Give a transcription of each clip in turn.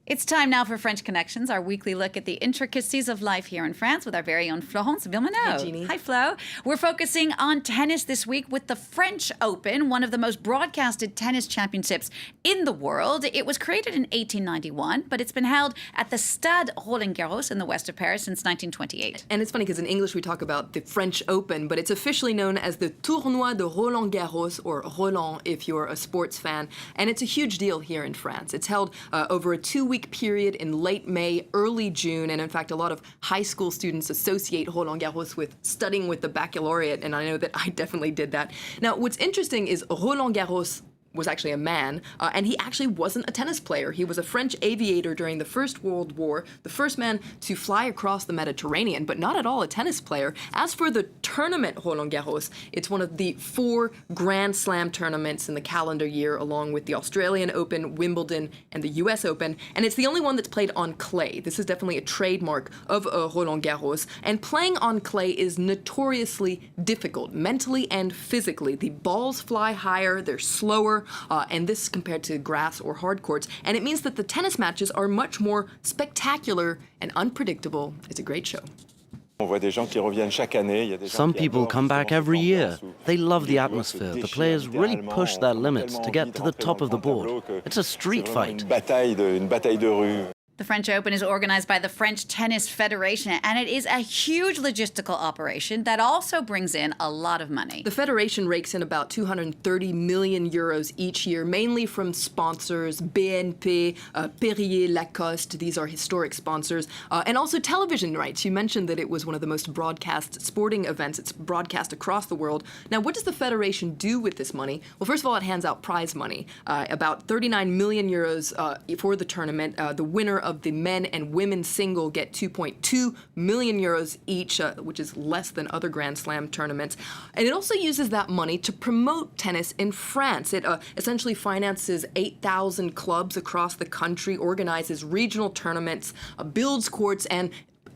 It's time now for French Connections, our weekly look at the intricacies of life here in France with our very own Florence Villeminot. Hi, Jeannie. Hi, Flo. We're focusing on tennis this week with the French Open, one of the most broadcasted tennis championships in the world. It was created in 1891, but it's been held at the Stade Roland-Garros in the west of Paris since 1928. And it's funny because in English we talk about the French Open, but it's officially known as the Tournoi de Roland-Garros, or Roland if you're a sports fan. And it's a huge deal here in France. It's held over a 2-week period in late May, early June, and in fact a lot of high school students associate Roland-Garros with studying with the baccalaureate, and I know that I definitely did that. Now, what's interesting is Roland-Garros was actually a man, and he actually wasn't a tennis player. He was a French aviator during the First World War, the first man to fly across the Mediterranean, but not at all a tennis player. As for the tournament Roland-Garros, it's one of the 4 Grand Slam tournaments in the calendar year, along with the Australian Open, Wimbledon, and the US Open, and it's the only one that's played on clay. This is definitely a trademark of Roland-Garros, and playing on clay is notoriously difficult, mentally and physically. The balls fly higher, they're slower, and this compared to grass or hard courts. And it means that the tennis matches are much more spectacular and unpredictable. It's a great show. Some people come back every year. They love the atmosphere. The players really push their limits to get to the top of the board. It's a street fight. The French Open is organized by the French Tennis Federation, and it is a huge logistical operation that also brings in a lot of money. The federation rakes in about 230 million euros each year, mainly from sponsors, BNP, Perrier, Lacoste. These are historic sponsors, and also television rights. You mentioned that it was one of the most broadcast sporting events. It's broadcast across the world. Now, what does the federation do with this money? Well, first of all, it hands out prize money, about 39 million euros for the tournament. The winner of the men and women single get 2.2 million euros each, which is less than other Grand Slam tournaments. And it also uses that money to promote tennis in France. It essentially finances 8,000 clubs across the country, organizes regional tournaments, builds courts, and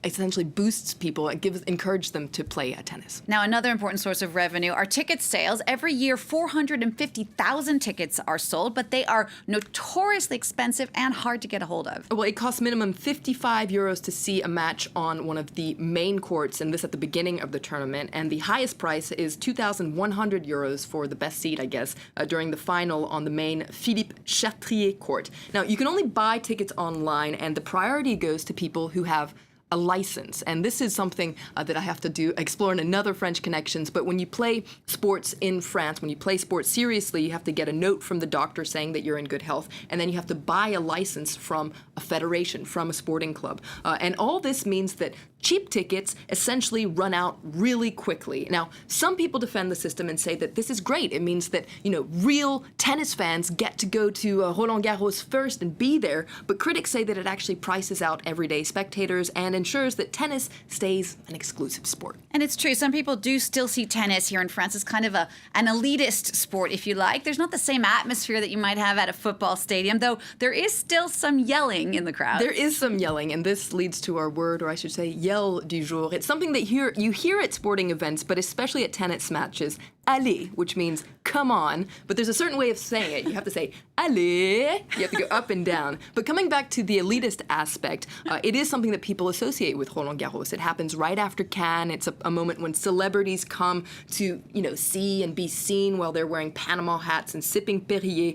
essentially boosts people and encourages them to play tennis. Now, another important source of revenue are ticket sales. Every year, 450,000 tickets are sold, but they are notoriously expensive and hard to get a hold of. Well, it costs minimum 55 euros to see a match on one of the main courts, and this at the beginning of the tournament. And the highest price is 2,100 euros for the best seat, I guess, during the final on the main Philippe Chatrier court. Now, you can only buy tickets online, and the priority goes to people who have a license. And this is something that I have to explore in another French Connections. But when you play sports in France, when you play sports seriously, you have to get a note from the doctor saying that you're in good health. And then you have to buy a license from a federation, from a sporting club. And all this means that cheap tickets essentially run out really quickly. Now, some people defend the system and say that this is great. It means that, real tennis fans get to go to Roland-Garros first and be there. But critics say that it actually prices out everyday spectators and ensures that tennis stays an exclusive sport. And it's true. Some people do still see tennis here in France as kind of an elitist sport, if you like. There's not the same atmosphere that you might have at a football stadium, though there is still some yelling in the crowd. There is some yelling, and this leads to our word, or I should say, yell du jour. It's something that you hear at sporting events, but especially at tennis matches. Allez, which means come on, but there's a certain way of saying it. You have to say allez. You have to go up and down. But coming back to the elitist aspect, it is something that people associate with Roland-Garros. It happens right after Cannes. It's a moment when celebrities come to, see and be seen while they're wearing Panama hats and sipping Perrier.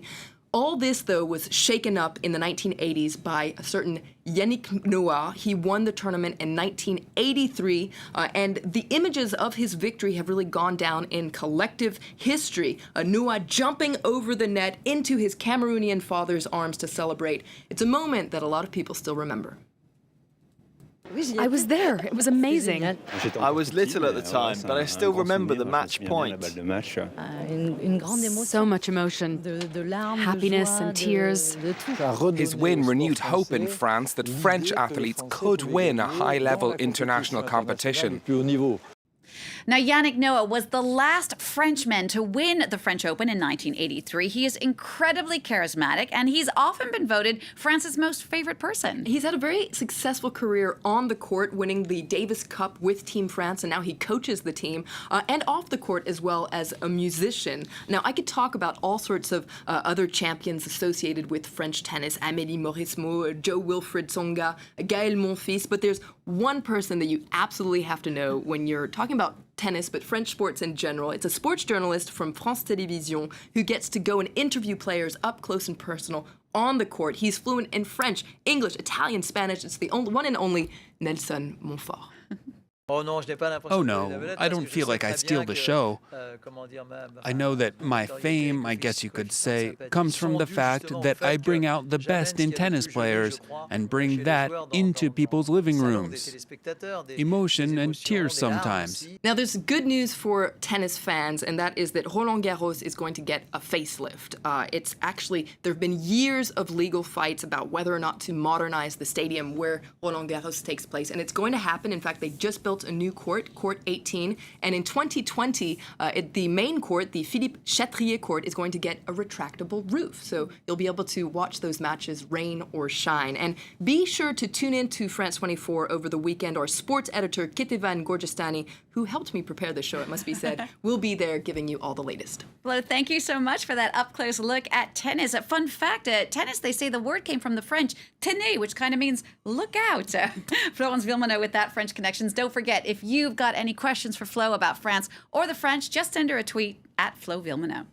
All this, though, was shaken up in the 1980s by a certain Yannick Noah. He won the tournament in 1983, and the images of his victory have really gone down in collective history. Noah jumping over the net into his Cameroonian father's arms to celebrate. It's a moment that a lot of people still remember. I was there. It was amazing. I was little at the time, but I still remember the match point. So much emotion, happiness and tears. His win renewed hope in France that French athletes could win a high-level international competition. Now, Yannick Noah was the last Frenchman to win the French Open in 1983. He is incredibly charismatic, and he's often been voted France's most favorite person. He's had a very successful career on the court, winning the Davis Cup with Team France, and now he coaches the team, and off the court as well as a musician. Now, I could talk about all sorts of other champions associated with French tennis, Amélie Mauresmo, Jo-Wilfried Tsonga, Gaël Monfils, but there's one person that you absolutely have to know when you're talking about tennis, but French sports in general. It's a sports journalist from France Télévisions who gets to go and interview players up close and personal on the court. He's fluent in French, English, Italian, Spanish. It's the one and only Nelson Montfort. Oh no, I don't feel like I steal the show. I know that my fame, I guess you could say, comes from the fact that I bring out the best in tennis players and bring that into people's living rooms. Emotion and tears sometimes. Now, there's good news for tennis fans, and that is that Roland-Garros is going to get a facelift. It's actually, there have been years of legal fights about whether or not to modernize the stadium where Roland-Garros takes place, and it's going to happen. In fact, they just built a new court, Court 18, and in 2020, the main court, the Philippe Chatrier court, is going to get a retractable roof. So you'll be able to watch those matches rain or shine. And be sure to tune in to France 24 over the weekend. Our sports editor, Ketevan Gorgestani, who helped me prepare the show, it must be said, will be there giving you all the latest. Flo, thank you so much for that up-close look at tennis. A fun fact, tennis, they say the word came from the French tenez, which kind of means look out. Florence Villeneuve with that French Connections. Don't forget, if you've got any questions for Flo about France or the French, just send her a tweet at Flo Villeneuve.